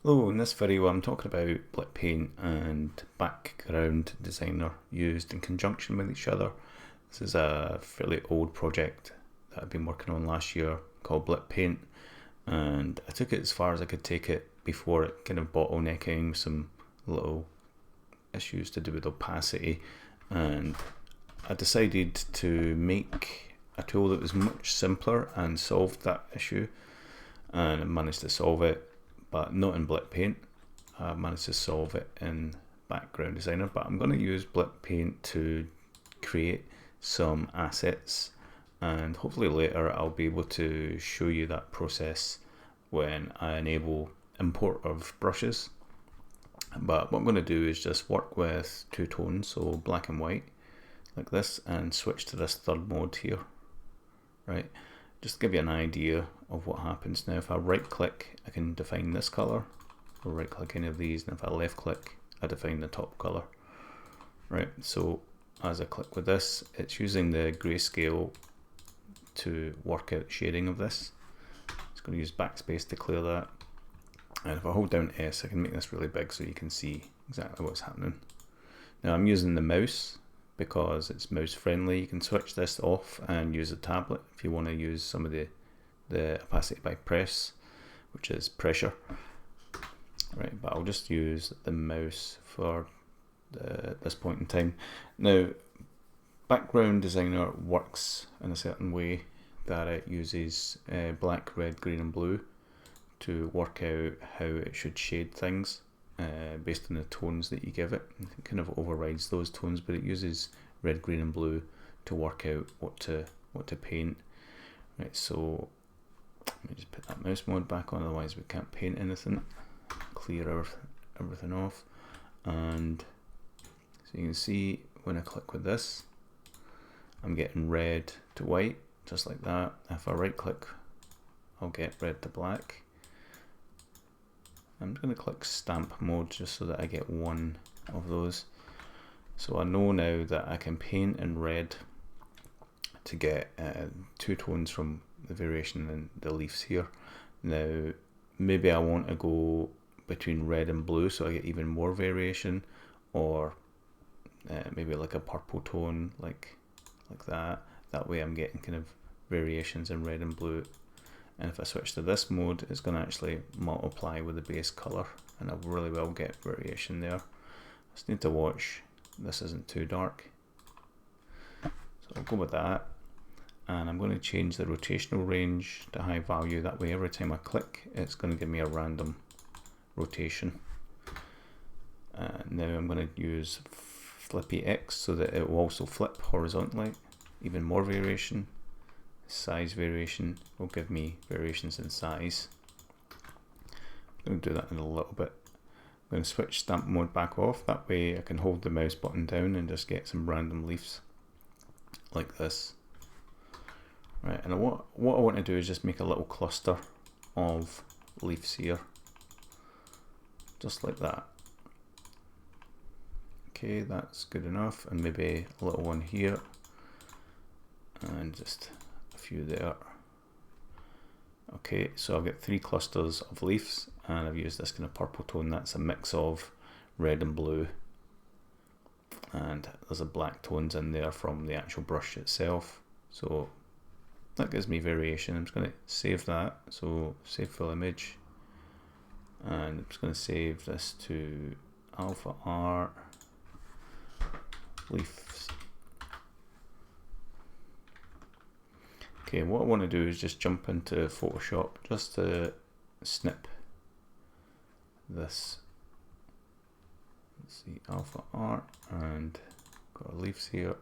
Hello, in this video I'm talking about Blitpaint and Background Designer used in conjunction with each other. This is a fairly old project that I've been working on last year called Blitpaint, and I took it as far as I could take it before it kind of bottlenecking, some little issues to do with opacity, and I decided to make a tool that was much simpler and solved that issue, and I managed to solve it, but not in Blitpaint. I managed to solve it in Background Designer, but I'm going to use Blitpaint to create some assets, and hopefully later I'll be able to show you that process when I enable import of brushes. But what I'm going to do is just work with two tones, so black and white like this, and switch to this third mode here, right? Just to give you an idea of what happens. Now if I right click, I can define this color, or right click any of these, and if I left click, I define the top color, right? So as I click with this, it's using the grayscale to work out shading of this. It's going to use backspace to clear that, and if I hold down S, I can make this really big so you can see exactly what's happening. Now I'm using the mouse because it's mouse friendly. You can switch this off and use a tablet if you want to use some of the opacity by press, which is pressure, right? But I'll just use the mouse for this point in time. Now Background Designer works in a certain way that it uses black, red, green and blue to work out how it should shade things based on the tones that you give it. It kind of overrides those tones, but it uses red, green and blue to work out what to paint. Right, so let me just put that mouse mode back on, otherwise we can't paint anything. Clear everything off, and so you can see when I click with this, I'm getting red to white, just like that. If I right click, I'll get red to black. I'm going to click stamp mode just so that I get one of those. So I know now that I can paint in red to get two tones from the variation in the leaves here. Now maybe I want to go between red and blue so I get even more variation, or maybe like a purple tone like that. That way I'm getting kind of variations in red and blue. And if I switch to this mode, it's going to actually multiply with the base color, and I really will get variation there. I just need to watch this isn't too dark. So I'll go with that, and I'm going to change the rotational range to high value. That way every time I click, it's going to give me a random rotation. Now I'm going to use flippy X so that it will also flip horizontally. Even more variation. Size variation will give me variations in size. I'm going to do that in a little bit. I'm going to switch stamp mode back off. That way I can hold the mouse button down and just get some random leaves like this. Right, and what I want to do is just make a little cluster of leaves here, just like that. Okay, that's good enough, and maybe a little one here, and just a few there. Okay, so I've got 3 clusters of leaves, and I've used this kind of purple tone. That's a mix of red and blue, and there's a black tones in there from the actual brush itself. So that gives me variation. I'm just going to save that, so save full image, and I'm just going to save this to alpha R leaves. Okay, what I want to do is just jump into Photoshop just to snip this. Let's see, alpha R, and got our leaves here,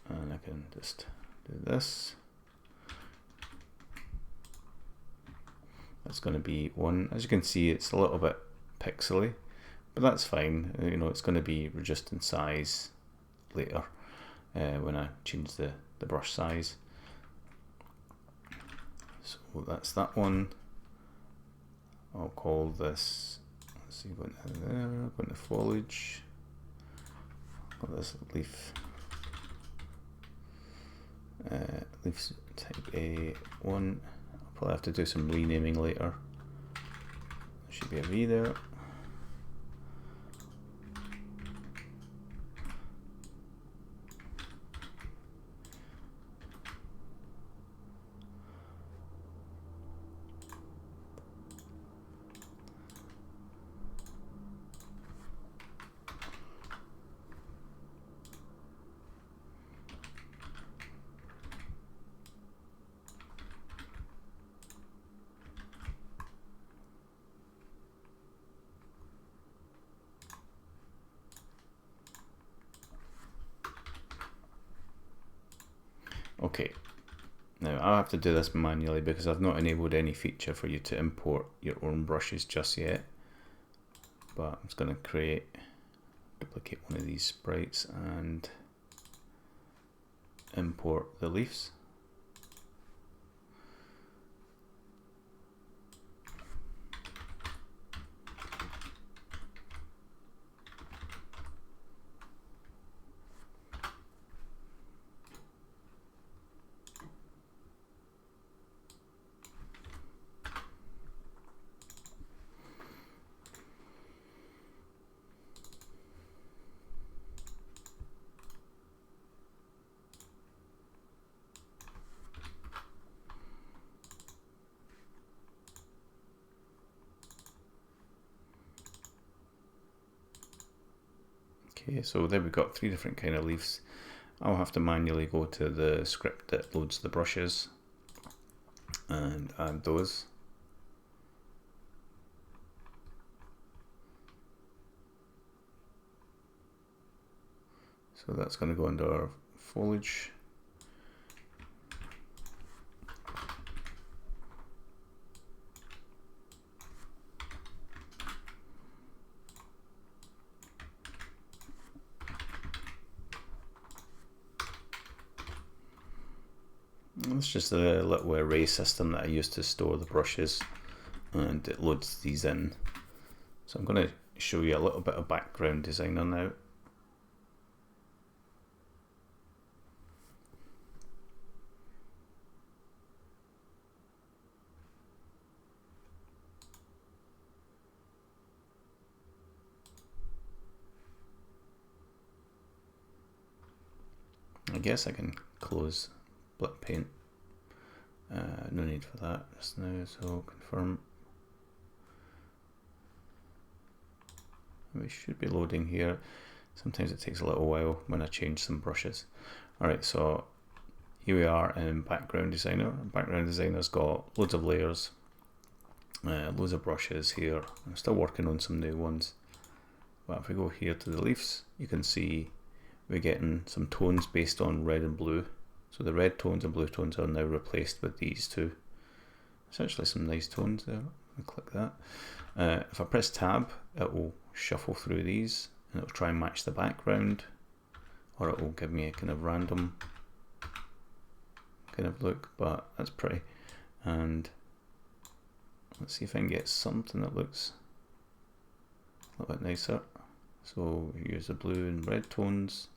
and I can just do this. That's going to be 1. As you can see, it's a little bit pixely, but that's fine. You know, it's going to be reduced in size later when I change the brush size. So that's that one. I'll call this, let's see, going to there, going to foliage. Got this leaf, leaves type A1. I'll probably have to do some renaming later. should be a V there. Okay, now I'll have to do this manually because I've not enabled any feature for you to import your own brushes just yet. But I'm just going to duplicate one of these sprites and import the leaves. Okay, so there we've got 3 different kind of leaves. I'll have to manually go to the script that loads the brushes and add those. So that's going to go under our foliage. It's just a little array system that I use to store the brushes, and it loads these in. So I'm going to show you a little bit of background designer now. I guess I can close Blitpaint. No need for that just now, so confirm. We should be loading here. Sometimes it takes a little while when I change some brushes. Alright, so here we are in Background Designer. Background Designer's got loads of layers, loads of brushes here. I'm still working on some new ones. But if we go here to the leaves, you can see we're getting some tones based on red and blue. So the red tones and blue tones are now replaced with these two. It's actually some nice tones there. I'll click that. If I press tab, it will shuffle through these and it will try and match the background, or it will give me a kind of random kind of look, but that's pretty. And let's see if I can get something that looks a little bit nicer. So we use the blue and red tones.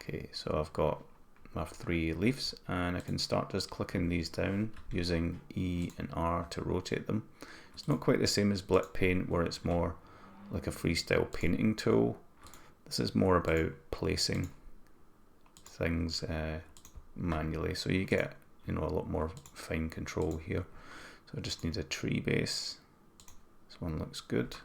Okay, so I've got my 3 leaves and I can start just clicking these down using E and R to rotate them. It's not quite the same as Blitpaint where it's more like a freestyle painting tool. This is more about placing things manually, so you get a lot more fine control here. So I just need a tree base. This one looks good.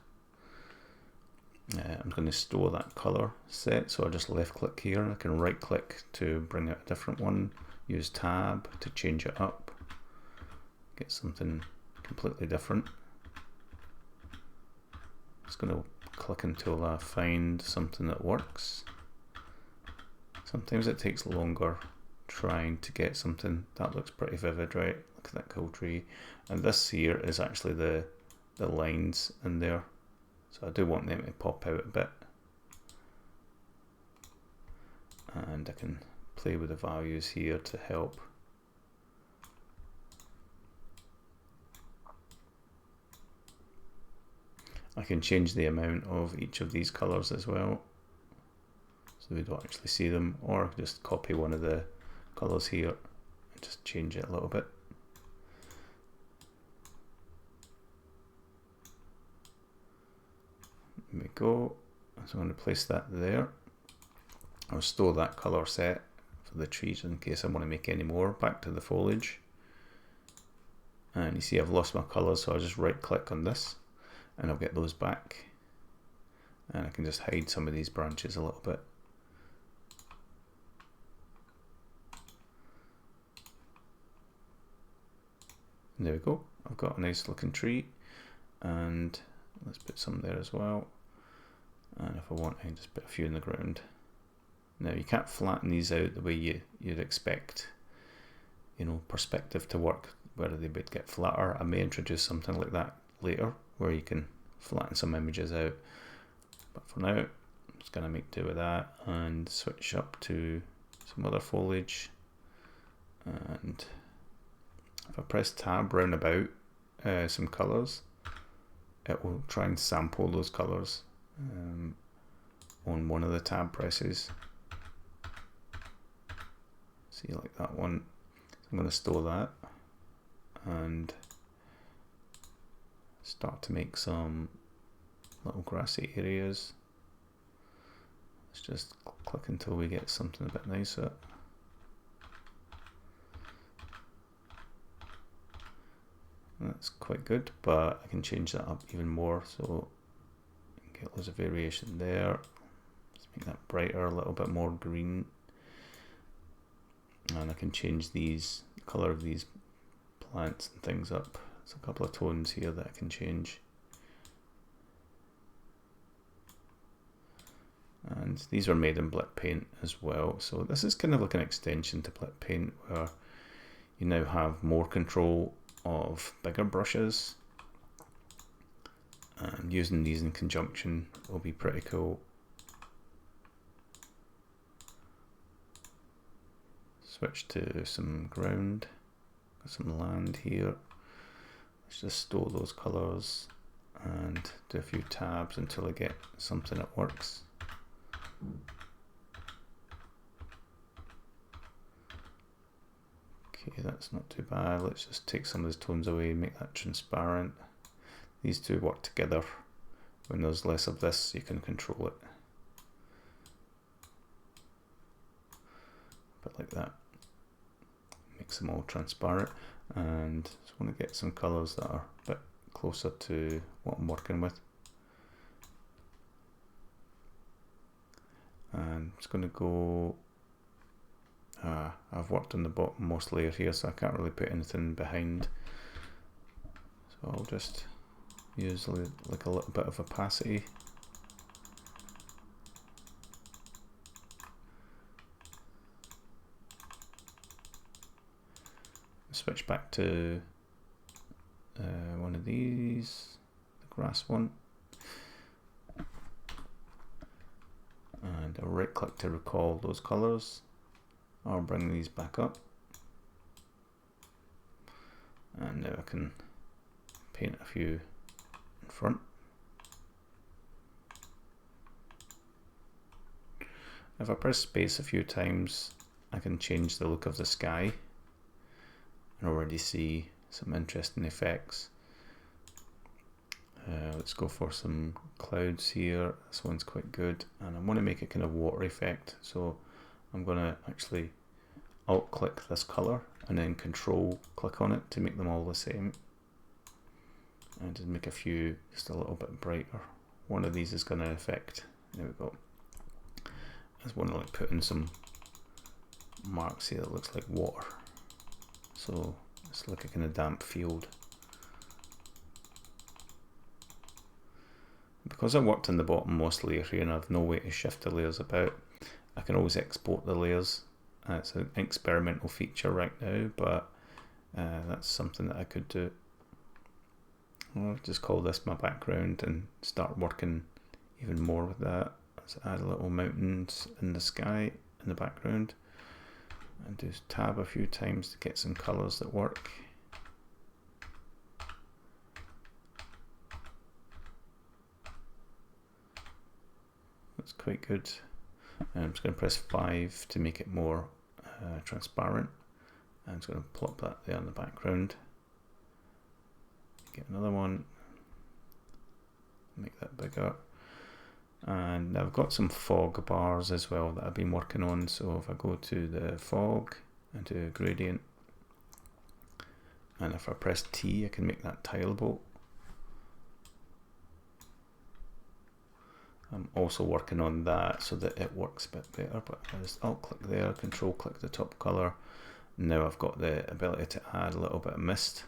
I'm going to store that color set, so I just left click here. I can right click to bring out a different one, use tab to change it up, get something completely different. Just going to click until I find something that works. Sometimes it takes longer trying to get something that looks pretty vivid, right? Look at that cool tree. And this here is actually the lines in there. So I do want them to pop out a bit. And I can play with the values here to help. I can change the amount of each of these colors as well, so we don't actually see them, or just copy one of the colors here just change it a little bit. There we go. So I'm going to place that there. I'll store that color set for the trees in case I want to make any more. Back to the foliage. And you see I've lost my colors, so I'll just right click on this and I'll get those back. And I can just hide some of these branches a little bit. And there we go. I've got a nice looking tree, and let's put some there as well. And if I want, I can just put a few in the ground. Now you can't flatten these out the way you'd expect, you know, perspective to work, where they would get flatter. I may introduce something like that later, where you can flatten some images out. But for now, I'm just going to make do with that and switch up to some other foliage. And if I press tab round about some colours, it will try and sample those colours on one of the tab presses. See, like that one. I'm going to store that and start to make some little grassy areas. Let's just click until we get something a bit nicer. That's quite good, but I can change that up even more, so you can get loads of variation there. Let's make that brighter, a little bit more green. And I can change these, the colour of these plants and things up. There's a couple of tones here that I can change. And these are made in Blitpaint as well. So this is kind of like an extension to Blitpaint, where you now have more control of bigger brushes. And using these in conjunction will be pretty cool. Switch to some ground, some land here. Let's just store those colours and do a few tabs until I get something that works. Okay, that's not too bad. Let's just take some of those tones away and make that transparent. These two work together. When there's less of this, you can control it. But like that. Makes them all transparent. And just want to get some colours that are a bit closer to what I'm working with. And I'm just going to go, I've worked on the bottommost layer here, so I can't really put anything behind. So I'll just use like a little bit of opacity. Switch back to one of these, the grass one. And I'll right click to recall those colours. I'll bring these back up. And now I can paint a few in front. If I press space a few times, I can change the look of the sky and already see some interesting effects. Let's go for some clouds here. This one's quite good, and I want to make a kind of water effect, so I'm going to actually alt click this color and then control click on it to make them all the same, and just make a few just a little bit brighter. One of these is going to affect, there we go. I just want to like put in some marks here that looks like water, so it's like a kind of damp field. Because I worked in the bottommost layer here and I have no way to shift the layers about, I can always export the layers. It's an experimental feature right now, but that's something that I could do. I'll just call this my background and start working even more with that. Let's add little mountains in the sky in the background and do tab a few times to get some colours that work. That's quite good. And I'm just going to press 5 to make it more transparent. I'm just going to plop that there in the background. Get another one, make that bigger. And I've got some fog bars as well that I've been working on. So if I go to the fog and do a gradient, and if I press T, I can make that tileable. I'm also working on that so that it works a bit better, but I just alt click there, control click the top color. Now I've got the ability to add a little bit of mist.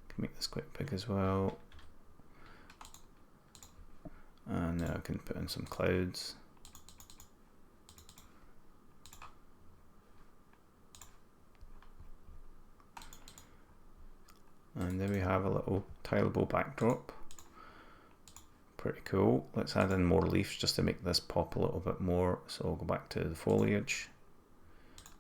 Can make this quite big as well. And now I can put in some clouds. And there we have a little tileable backdrop. Pretty cool. Let's add in more leaves just to make this pop a little bit more. So I'll go back to the foliage,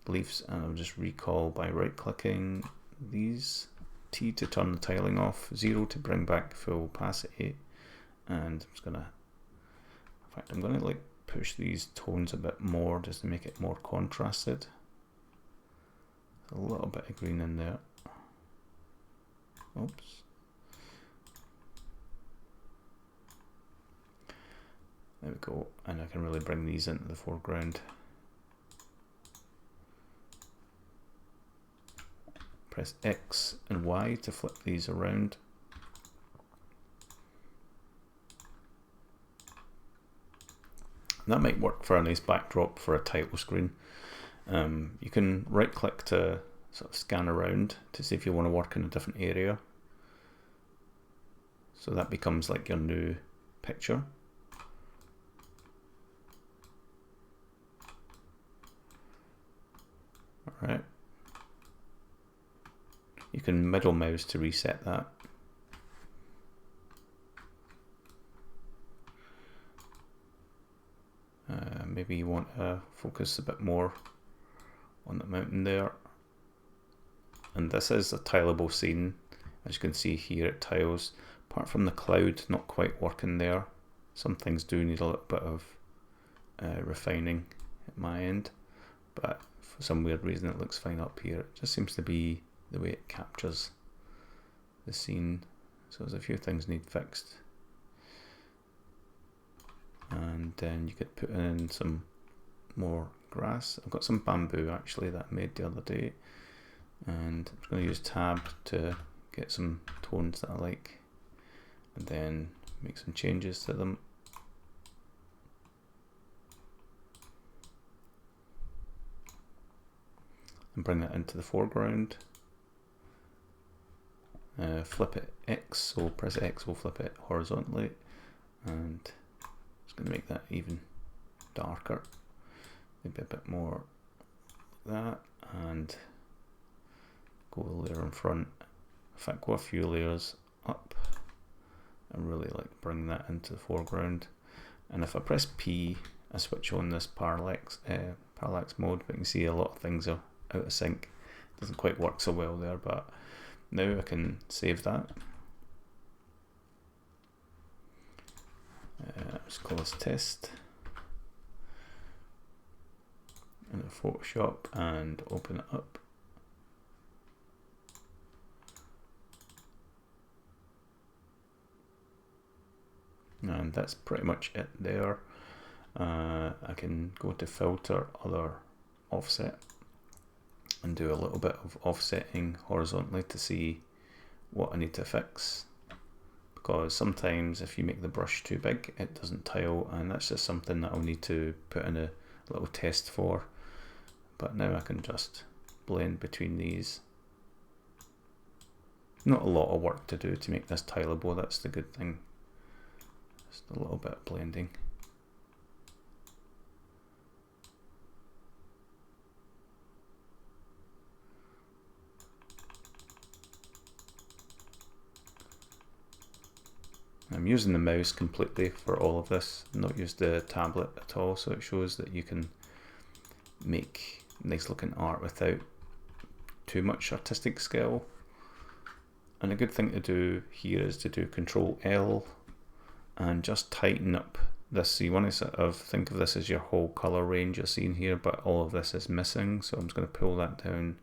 leaves, and I'll just recall by right clicking these. T to turn the tiling off, 0 to bring back full opacity, and I'm just gonna, in fact I'm gonna like push these tones a bit more just to make it more contrasted. A little bit of green in there. Oops. There we go, and I can really bring these into the foreground. Press X and Y to flip these around. That might work for a nice backdrop for a title screen. You can right click to sort of scan around to see if you want to work in a different area. So that becomes like your new picture. All right. You can middle mouse to reset that. Maybe you want to focus a bit more on the mountain there. And this is a tileable scene. As you can see here, it tiles. Apart from the cloud not quite working there, some things do need a little bit of refining at my end. But for some weird reason it looks fine up here. It just seems to be the way it captures the scene. So there's a few things need fixed. And then you could put in some more grass. I've got some bamboo actually that I made the other day. And I'm going to use tab to get some tones that I like. And then make some changes to them. And bring that into the foreground. Flip it X, so press X will flip it horizontally, and it's going to make that even darker, maybe a bit more like that, and go a layer in front. In fact, go a few layers up and really like bring that into the foreground. And if I press P, I switch on this parallax mode, but you can see a lot of things are out of sync. It doesn't quite work so well there, but now I can save that. Let's call this test. Into Photoshop and open it up. And that's pretty much it there. I can go to filter, other, offset, and do a little bit of offsetting horizontally to see what I need to fix, because sometimes if you make the brush too big it doesn't tile, and that's just something that I'll need to put in a little test for. But now I can just blend between these. Not a lot of work to do to make this tileable, that's the good thing. Just a little bit of blending. I'm using the mouse completely for all of this, not used the tablet at all, so it shows that you can make nice looking art without too much artistic skill. And a good thing to do here is to do Control L and just tighten up this, so you want to sort of think of this as your whole color range you're seeing here, but all of this is missing. So I'm just going to pull that down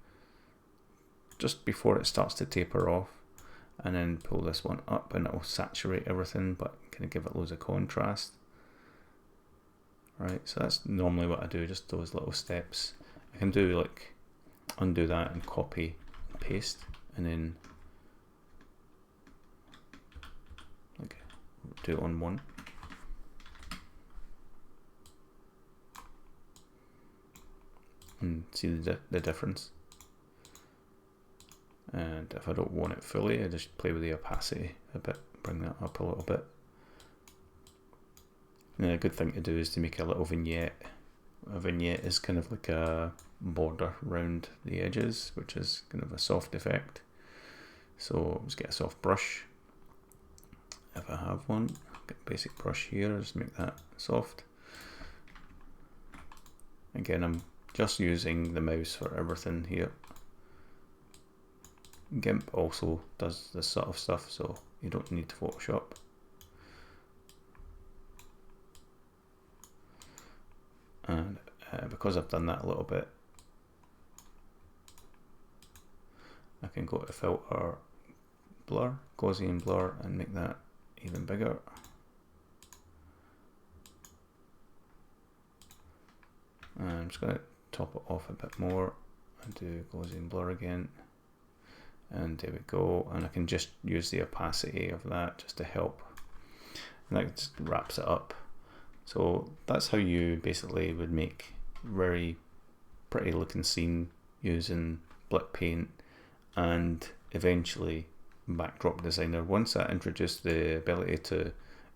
just before it starts to taper off, and then pull this one up, and it will saturate everything, but kind of give it loads of contrast. Right, so that's normally what I do, just those little steps. I can do like undo that and copy and paste, and then like do it on one. And see the difference. And if I don't want it fully, I just play with the opacity a bit, bring that up a little bit. And a good thing to do is to make a little vignette. A vignette is kind of like a border around the edges, which is kind of a soft effect. So just get a soft brush. If I have one, get a basic brush here, just make that soft. Again, I'm just using the mouse for everything here. GIMP also does this sort of stuff, so you don't need Photoshop. And because I've done that a little bit, I can go to filter, blur, Gaussian blur, and make that even bigger. And I'm just going to top it off a bit more and do Gaussian blur again. And there we go, and I can just use the opacity of that just to help, and that just wraps it up. So that's how you basically would make very pretty looking scene using Blitpaint and eventually Backdrop Designer. Once I introduced the ability to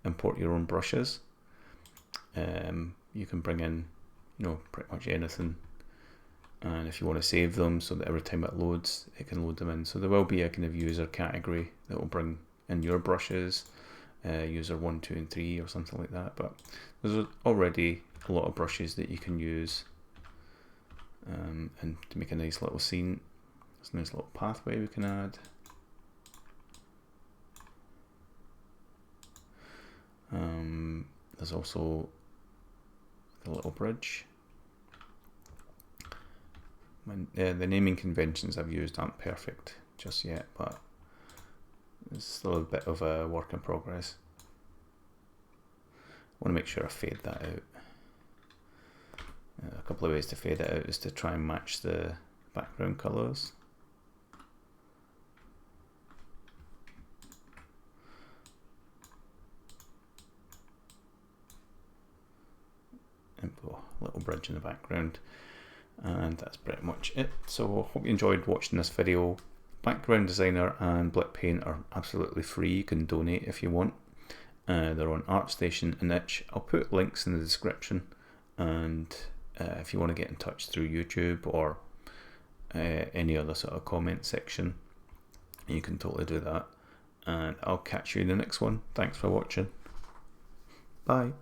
import your own brushes, you can bring in, you know, pretty much anything. And if you want to save them so that every time it loads, it can load them in. So there will be a kind of user category that will bring in your brushes, user 1, 2, and 3 or something like that. But there's already a lot of brushes that you can use, and to make a nice little scene. There's a nice little pathway we can add. There's also the little bridge. The naming conventions I've used aren't perfect just yet, but it's still a bit of a work in progress. I want to make sure I fade that out. A couple of ways to fade it out is to try and match the background colours. And put a little bridge in the background. And that's pretty much it. So hope you enjoyed watching this video. Background Designer and Blitpaint are absolutely free. You can donate if you want. They're on ArtStation and Itch. I'll put links in the description, and if you want to get in touch through YouTube or any other sort of comment section, you can totally do that. And I'll catch you in the next one. Thanks for watching. Bye.